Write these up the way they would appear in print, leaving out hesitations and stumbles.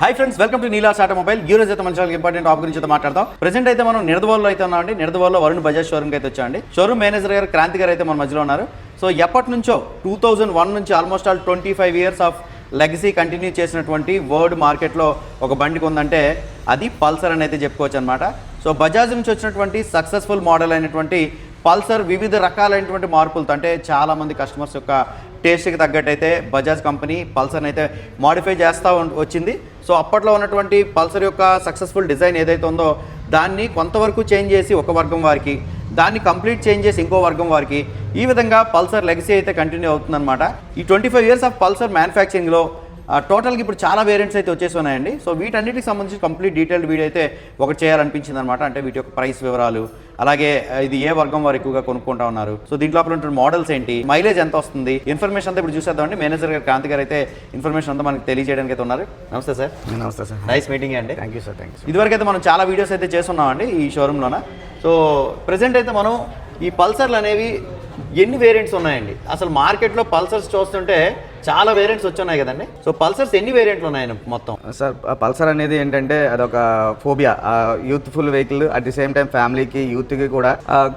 Hi friends, welcome to Neela's automobile. ఈ రోజు అయితే మంచి ఇంపార్టెంట్ టాపిక్ గురించి మాట్లాడదాం. ప్రెసెంట్ అయితే మనం నిడదవోల్లో అయితే ఉన్నామండి. నిడదవోల్లో వరుణ్ బజాజ్ షోరూమ్కి అయితే వచ్చామండి. షోరూమ్ మేనేజర్ గారు క్రాంతి గారు అయితే మన మధ్యలో ఉన్నారు. సో ఎప్పటి నుంచో 2001 నుంచి almost all 25 years of legacy continue చేసినటువంటి వరల్డ్ మార్కెట్లో ఒక బండికి ఉందంటే అది పల్సర్ అని అయితే చెప్పుకోవచ్చు అనమాట. సో బజాజ్ నుంచి వచ్చినటువంటి సక్సెస్ఫుల్ మోడల్ అయినటువంటి పల్సర్ వివిధ రకాలైనటువంటి మార్పులతో, అంటే చాలామంది కస్టమర్స్ యొక్క టేస్ట్కి తగ్గట్టయితే బజాజ్ కంపెనీ పల్సర్ని అయితే మాడిఫై చేస్తూ వచ్చింది. సో అప్పట్లో ఉన్నటువంటి పల్సర్ యొక్క సక్సెస్ఫుల్ డిజైన్ ఏదైతే ఉందో దాన్ని కొంతవరకు చేంజ్ చేసి ఒక వర్గం వారికి, దాన్ని కంప్లీట్ చేంజ్ చేసి ఇంకో వర్గం వారికి, ఈ విధంగా పల్సర్ లెగసీ అయితే కంటిన్యూ అవుతుందన్నమాట. ఈ 25 years ఆఫ్ పల్సర్ మ్యానుఫ్యాక్చరింగ్లో టోటల్గా ఇప్పుడు చాలా వేరియంట్స్ అయితే వచ్చేసి ఉన్నాయండి. సో వీటన్నిటికి సంబంధించి కంప్లీట్ డీటెయిల్డ్ వీడియో అయితే ఒకటి చేయాలనిపించింది అనమాట. అంటే వీటి యొక్క ప్రైస్ వివరాలు, అలాగే ఇది ఏ వర్గం వారు ఎక్కువగా కొనుక్కుంటా ఉన్నారు, సో దీంట్లో ఉన్న మోడల్స్ ఏంటి, మైలేజ్ ఎంత వస్తుంది, ఇన్ఫర్మేషన్ అంతా ఇప్పుడు చూసేద్దామండి. మేనేజర్ గారు క్రాంతి గారు అయితే ఇన్ఫర్మేషన్ అంతా మనకి తెలియజేయడానికి అయితే ఉన్నారు. నమస్తే సార్. నమస్తే సార్. నైస్ మీటింగ్ అండి. Thank you sir. Thank you. ఇదివరకు అయితే మనం చాలా వీడియోస్ అయితే చేస్తున్నామండి ఈ షోరూంలోన. సో ప్రెసెంట్ అయితే మనం ఈ పల్సర్లు అనేవి ఎన్ని వేరియంట్స్ ఉన్నాయండి? అసలు మార్కెట్లో పల్సర్స్ చూస్తుంటే చాలా వేరియంట్స్ వచ్చున్నాయి కదండి. సో పల్సర్స్ ఎన్ని వేరియంట్లు ఉన్నాయండి మొత్తం? సార్ పల్సర్ అనేది ఏంటంటే అదొక phobia, youthful vehicle, at the same time ఫ్యామిలీకి యూత్కి కూడా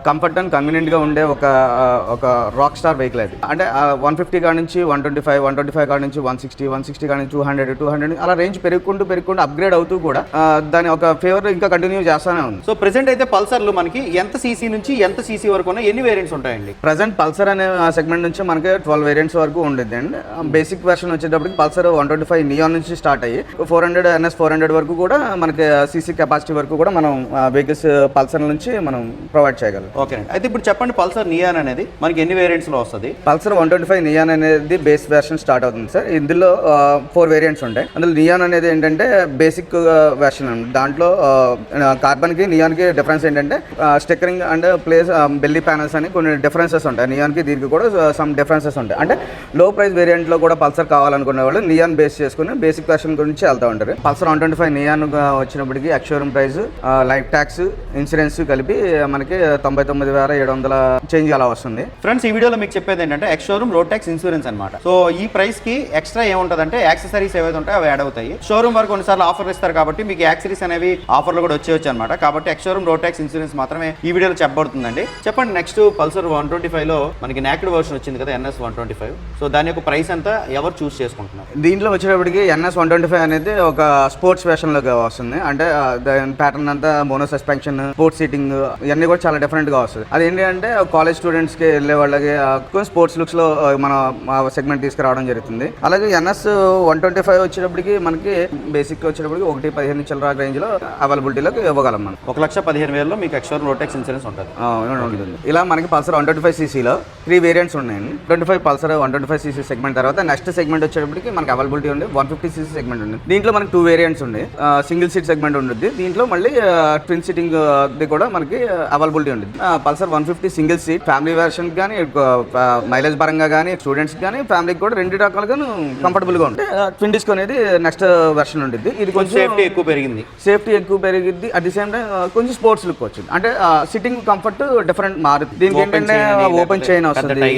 కంఫర్ట్ అండ్ కన్వీనియంట్గా ఉండే ఒక రాక్ స్టార్ వెహికల్ అది. అంటే 150 కాడ నుంచి 125 కాడ నుంచి 160 కాడ నుంచి 200 అలా రేంజ్ పెరుగుకుంటూ అప్గ్రేడ్ అవుతూ కూడా దాని ఒక ఫేవర్ ఇంకా కంటిన్యూ చేస్తానే ఉంది. సో ప్రెసెంట్ అయితే పల్సర్లు మనకి ఎంత సీసీ నుంచి ఎంత సీసీ వరకు ఉన్నాయి, ఎన్ని వేరియంట్స్ ఉంటాయండి? ప్రెసెంట్ పల్సర్ అనే సెగ్మెంట్ నుంచి మనకి 12 వేరియంట్స్ వరకు ఉండేది అండి. బేసిక్ వెర్షన్ వచ్చేటప్పటికి పల్సర్ 125 నియాన్ నుంచి స్టార్ట్ అయ్యి 400 NS 400 వరకు కూడా మనకి సీసీ కెపాసిటీ వరకు కూడా మనం వెహికల్స్ పల్సర్ నుంచి మనం ప్రొవైడ్ చేయగలం. ఓకే అండి. అయితే ఇప్పుడు చెప్పండి, పల్సర్ నియాన్ అనేది మనకి ఎన్ని వేరియంట్స్ లో వస్తుంది? పల్సర్ 125 నియాన్ అనేది బేస్ వెర్షన్ స్టార్ట్ అవుతుంది సార్. ఇందులో 4 వేరియంట్స్ ఉంటాయి. అందులో నియాన్ అనేది ఏంటంటే బేసిక్ వెర్షన్ అండి. దాంట్లో కార్బన్ కి నియాన్ కి డిఫరెన్స్ ఏంటంటే stickering and place belly panels అని కొన్ని డిఫరెన్సెస్ ఉంటాయి. నియాన్ కి దీనికి కూడా సమ్ డిఫరెన్సెస్ ఉంటాయి. అంటే లో ప్రైస్ వేరియంట్ లో కూడా పల్సర్ కావాలనుకునే వాళ్ళు నియాన్ బేస్ చేసుకుని బేసిక్ వెర్షన్ గురించి వెళ్తూ ఉంటారు. పల్సర్ 125 నియాన్ వచ్చినప్పటికి ex-showroom price, life tax, insurance కలిపి మనకి 99,700 చేంజ్ అలా వస్తుంది. ఫ్రెండ్స్, ఈ వీడియోలో మీకు చెప్పేది ఏంటంటే ఎక్స్షోరూమ్, రోడ్ ట్యాక్స్, ఇన్సూరెన్స్ అనమాట. సో ఈ ప్రైస్ కి ఎక్స్ట్రా ఏముంటుందంటే యాక్సెసరీస్ ఏవైతే ఉంటాయో అవి యాడ్ అవుతాయి. షోరూమ్ వారు కొన్నిసార్లు ఆఫర్ ఇస్తారు కాబట్టి మీకు యాక్సెసరీస్ అనేవి ఆఫర్లు కూడా వచ్చేయచ్చు అనమాట. కాబట్టి ఎక్స్షోరూమ్, రోడ్ ట్యాక్స్, ఇన్సూరెన్స్ మాత్రమే ఈ వీడియోలో చెప్పబడుతుందండి. చెప్పండి, నెక్స్ట్ పల్సర్ 125 లో మనకి నాక్డ్ వర్షన్ వచ్చింది కదా, NS 125. సో దాని యొక్క ప్రైస్ అంతా ఎవరు చూస్ చేసుకుంటున్నారు? దీంట్లో వచ్చేటప్పటికి NS 125 అనేది ఒక స్పోర్ట్స్ వెర్షన్ లోకి వస్తుంది. అంటే దాని ప్యాటర్న్ అంతా మోనో సస్పెన్షన్, స్పోర్ట్స్ సీటింగ్ ఇవన్నీ కూడా చాలా డిఫరెంట్ గా వస్తుంది. అది ఏంటి అంటే కాలేజ్ స్టూడెంట్స్ కి వెళ్ళే వాళ్ళకి స్పోర్ట్స్ లుక్స్ లో మన సెగ్మెంట్ తీసుకురావడం జరుగుతుంది. అలాగే NS 125 వచ్చేటప్పటికి మనకి బేసిక్ వచ్చేటప్పటికి 1,15 చిల్లర రేంజ్ లో అవైలబిలిటీలోకి ఇవ్వగలం. మనం 1,15,000 మీకు ఎక్స్షోరూమ్, రోడ్ ట్యాక్స్, ఇన్సూరెన్స్ ఉంటుంది. ఇలా మనకి పల్సర్ 125 cc లో 3 వేరియంట్స్ ఉన్నాయండి. 25 పల్సర్ 125 cc సెగ్మెంట్ తర్వాత నెక్స్ట్ సెగ్మెంట్ వచ్చేటప్పటికి మనకి అవైలబిలిటీ ఉంది 150 cc సెగ్మెంట్ ఉంది. దీంట్లో మనకి 2 వేరియంట్స్ ఉంది. సింగిల్ సీట్ సెగ్మెంట్ ఉంటుంది. దీంట్లో మళ్ళీ ట్విన్ సీటింగ్ కూడా మనకి అవైలబిలిటీ ఉంది. Pulsar 150 single seat family version కానీ, మైలేజ్ పరంగా కానీ, స్టూడెంట్స్ కానీ, ఫ్యామిలీకి కూడా రెండు రకాలుగా కంఫర్టబుల్ గా ఉంటుంది. ట్విన్ డిస్క్ అనేది నెక్స్ట్ వెర్షన్ ఉంటుంది. ఇది కొంచెం సేఫ్టీ ఎక్కువ పెరిగింది. అట్ ది సేమ్ టైం కొంచెం స్పోర్ట్స్ లుక్ వచ్చింది. అంటే సిట్టింగ్ కంఫర్ట్ డిఫరెంట్ మారుతుంది. దీనికి ఏంటంటే ఓపెన్ చైన్ వస్తుంది,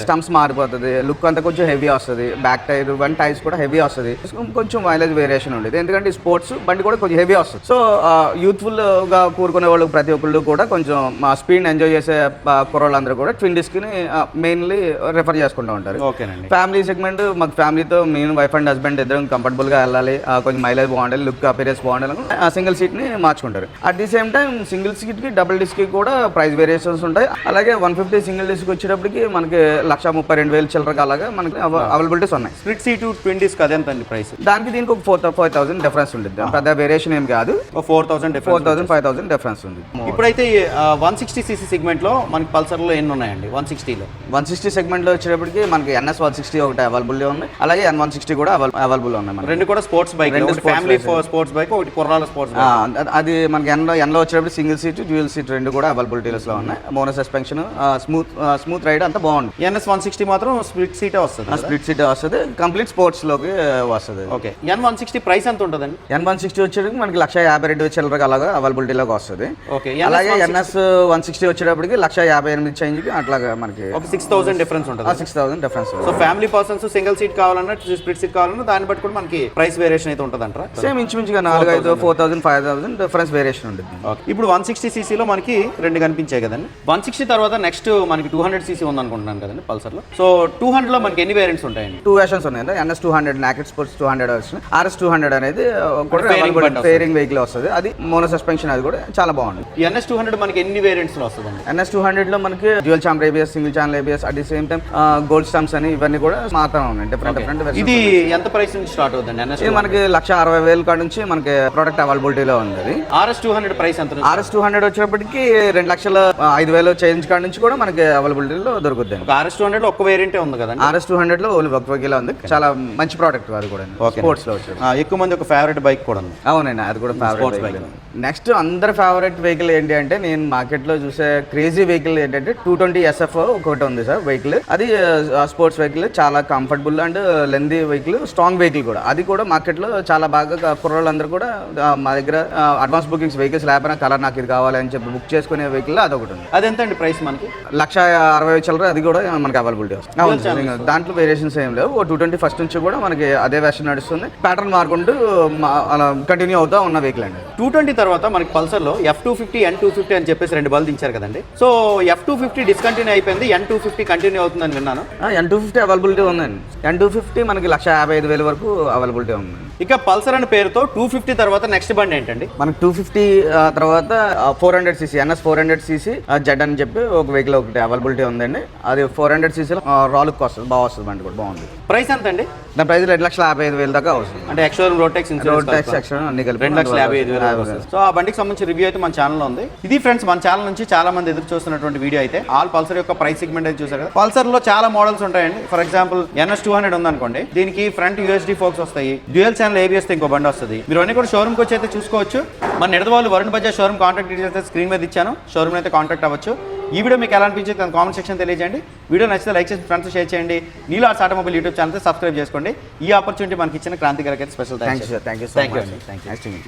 స్టంప్స్ మారిపోతుంది, లుక్ అంతా కొంచెం హెవీ వస్తుంది. బ్యాక్ టైర్ 1 టైర్స్ కూడా హెవీ వస్తుంది. కొంచెం మైలేజ్ వేరియేషన్ ఉండేది, ఎందుకంటే స్పోర్ట్స్ బండి కూడా కొంచెం హెవీ వస్తుంది. సో యూత్ఫుల్ గా కూరుకునే వాళ్ళు ప్రతి ఒక్కళ్ళు కూడా కొంచెం స్పీడ్ ఎంజాయ్ చేసే కుర్రోళ్ళందరూ కూడా ట్విన్ డిస్క్ ని మెయిన్లీ రిఫర్ చేసుకుంటూ ఉంటారు. ఫ్యామిలీ సెగ్మెంట్, మాకు ఫ్యామిలీతో నేను వైఫ్ అండ్ హస్బెండ్ ఇద్దరం కంఫర్టబుల్ గా వెళ్ళాలి, కొంచెం మైలేజ్ బాగుండాలి, లుక్ అపీరెన్స్ బాగుండాలి, సింగిల్ సీట్ ని మార్చుకుంటారు. At the same time single seat కి, డబుల్ డిస్క్ కి కూడా ప్రైస్ వేరియేషన్స్ ఉంటాయి. అలాగే 150 సింగిల్ డిస్క్ వచ్చేటప్పటికి మనకి 1,32,000 చిల్లరగా అలాగా మనకి అవైలబిలిటీస్ ఉన్నాయి. స్ప్లిట్ సీట్ ట్విన్ డిస్క్ అదే అండి ప్రైస్? దానికి దీనికి ఒక 4,000 డిఫరెన్స్ ఉంటుంది. పెద్ద వేరియేషన్ ఏం కాదు. 4,000-5,000 డిఫరెన్స్ ఉంది. ఇప్పుడైతే 160 cc సెగ్మెంట్ లో మనకి పల్సర్ లో ఎన్ని ఉన్నాయండి? 160 సెగ్మెంట్ లో వచ్చేటప్పటికి మనకి NS 160 ఒకటి అవైలబుల్ ఉంది. అలాగే N160 కూడా అవైలబుల్ ఉన్నాయి. రెండు కూడా sports bike, family sports bike, ఒకటి కుర్రాల స్పోర్ట్స్ బైక్. అది మనకి ఎన్లో వచ్చేటప్పుడు సింగిల్ సీట్, డ్యూయల్ సీట్ రెండు కూడా అవైలబిలిటీస్ లో ఉన్నాయి. మోనో సస్పెన్షన్, స్మూత్ రైడ్ అంతా బాగుంది. NS 160 మాత్రం స్ప్లిట్ సీట్ సీటే వస్తుంది. స్ప్లిట్ సీట్ వస్తుంది, కంప్లీట్ స్పోర్ట్స్ లోకి వస్తుంది. ఓకే. N160 ప్రైస్ ఎంత ఉంటుందండి? N160 వచ్చేటికి మనకి 1,52,000 చిల్లరకి అలాగా అవైలబిలిటీలోకి వస్తుంది. ఓకే. అలాగే NS160 వచ్చేటప్పటికి 1,58,000 చేంజ్కి అట్లాగా మనకి ఒక 6,000 డిఫరెన్స్ ఉంటుంది. 6,000 difference. So family persons single seat కావాలన్నా స్ప్లిట్ సీట్ కావాలన్నా దాన్ని బట్టి కూడా మనకి ప్రైస్ వేరియేషన్ అయితే ఉంటుంది అంటారా? సేమ్ ఇంచుమించుగా 4,500 4,000 5,000 డిఫరెన్స్ వేరియేషన్ ఉంటుంది. ఇప్పుడు 160cc లో మనకి రెండు కనిపించాయి కదండి. 160 తర్వాత నెక్స్ట్ మనకి 200cc ఉంది అనుకుంటున్నాను కదండి పల్సర్ లో. సో 200 లో మనకి ఎన్ని వేరియంట్స్ ఉంటాయండి? 2 వెర్షన్స్ ఉన్నాయి. NS200 నాకెడ్ స్పోర్ట్స్ 200 వస్తుంది. RS200 అనేది ఫేరింగ్ వెహికల్ వస్తుంది. అది మోనో సస్పెన్షన్, అది కూడా చాలా బాగుంది. NS200 మనకి ఎన్ని వేరియంట్స్ లో వస్తుంది? NS200 లో మనకి dual chamber ABS, single channel ABS, at the same time gold stumps అని ఇవన్నీ కూడా మాత్రం ఉన్నాయి. డిఫరెంట్ ఇది ఎంత ప్రైస్ నుంచి స్టార్ట్ అవుతుంది? ఇది మనకి 1,60,000 కాడ నుంచి మనకి ప్రొడక్ట్ అవైలబిలిటీలో ఉంది. RS200 ప్రైస్ ఎంత? RS200 వచ్చేటప్పటికి 2,05,000 చేంజ్ కాడ నుంచి కూడా మనకి అవైలబిలిటీలో దొరుకుతుంది. RS200 లో ఒక్క వేరియంటే ఉంది కదండి. RS200 లో ఓన్లీ ఒక వెహికల్ ఉంది. చాలా మంచి ప్రోడక్ట్ అది కూడా. స్పోర్ట్స్ లో వచ్చేది. ఎక్కువ మంది ఒక ఫేవరెట్ బైక్ కూడా ఉంది. అవునండి, అది కూడా ఫేవరెట్ బైక్. నెక్స్ట్ అందరి ఫేవరెట్ వెహికల్ ఏంటి అంటే, నేను మార్కెట్ లో చూసే క్రేజీ వెహికల్ ఏంటంటే 220 SF ఒకటి ఉంది సార్ వెహికల్. అది స్పోర్ట్స్ వెహికల్, చాలా comfortable and lengthy vehicle, strong vehicle కూడా. అది కూడా మార్కెట్ లో చాలా బాగా కుర్రోళ్ళందరూ కూడా మా దగ్గర అడ్వాన్స్ బుకింగ్స్ వెహికల్స్ లేకపోయినా కలర్ నాకు ఇది కావాలి అని చెప్పి బుక్ చేసుకునే వెహికల్ అదొకటి ఉంది. అది ఎంత అండి ప్రైస్ మనకి? 1,60,000 చిల్లర, అది కూడా మనకి అవైలబిలిటీ వస్తుంది. దాంట్లో వేరియేషన్స్ ఏం లేవు. 220 ఫస్ట్ నుంచి కూడా మనకి అదే వెర్షన్ నడుస్తుంది. ప్యాటర్న్ మారుకుంటూ అలా కంటిన్యూ అవుతా ఉన్న వెహికల్ అండి. 220 తర్వాత మనకి పల్సర్ లో F250 N250 అని చెప్పేసి రెండు బళ్ళు దించారు కదండి. సో F250 డిస్కంటిన్యూ అయిపోయింది, N250 కంటిన్యూ అవుతుందని విన్నాను. N250 అవైలబిలిటీ ఉందండి. N250 మనకి 1,55,000 వరకు అవైలబిలిటీ ఉంది. ఇక పల్సర్ అనే పేరుతో 250 తర్వాత నెక్స్ట్ బండి ఏంటండి? మనకి 250 తర్వాత 400cc NS400cc జెడ్ అని చెప్పి ఒక వెహికల్ ఒకటి అవైలబిలిటీ ఉందండి. అది 400cc రాలుక్ వస్తుంది, బాగా వస్తుంది బండి కూడా బాగుంది. ప్రైస్ ఎంత అండి? దాని ప్రైస్ 2,55,000 దాకా వస్తుంది. అంటే ఎక్స్షోరూమ్ రోడ్ ట్యాక్స్ అన్ని కలిపి 2,55,000. సో ఆ బండికి సంబంధించి రివ్యూ అయితే మన ఛానల్లో ఉంది. ఇది ఫ్రెండ్స్, మన ఛానల్ నుంచి చాలా మంది ఎదురు చూస్తున్నటువంటి వీడియో అయితే ఆల్ పల్సర్ యొక్క ప్రైస్ సెగ్మెంట్ అయితే చూసారు కదా. పల్సర్ లో చాలా మోడల్స్ ఉంటాయండి. ఫర్ ఎగ్జాంపుల్ NS200 ఉందనుకోండి, దీనికి ఫ్రంట్ USD ఫోక్స్ వస్తాయి, డ్యూయల్ ఛానల్ ABS తో ఇంకో బండి వస్తుంది. మీరు అన్ని కూడా షోరూమ్కి వచ్చి అయితే చూసుకోవచ్చు. మన Nidadavolu Varun Bajaj showroom contact details అయితే స్క్రీన్ మీద ఇచ్చాను. షోరూమ్ అయితే కాంటాక్ట్ అవ్వచ్చు. ఈ వీడియో మీకు ఎలా అనిపించింది తన కామెంట్ సెక్షన్ తెలియజేయండి. వీడియో నచ్చితే లైక్ చేసి ఫ్రెండ్స్ షేర్ చేయండి. నీలో ఆటోమొబైల్ యూట్యూబ్ ఛానల్ సబ్స్క్రైబ్ చేసుకోండి. ఈ ఆపర్చునిటీ మనకి ఇచ్చిన క్రాంతి గారికి అయితే స్పెషల్ థ్యాంక్స్. Thank you.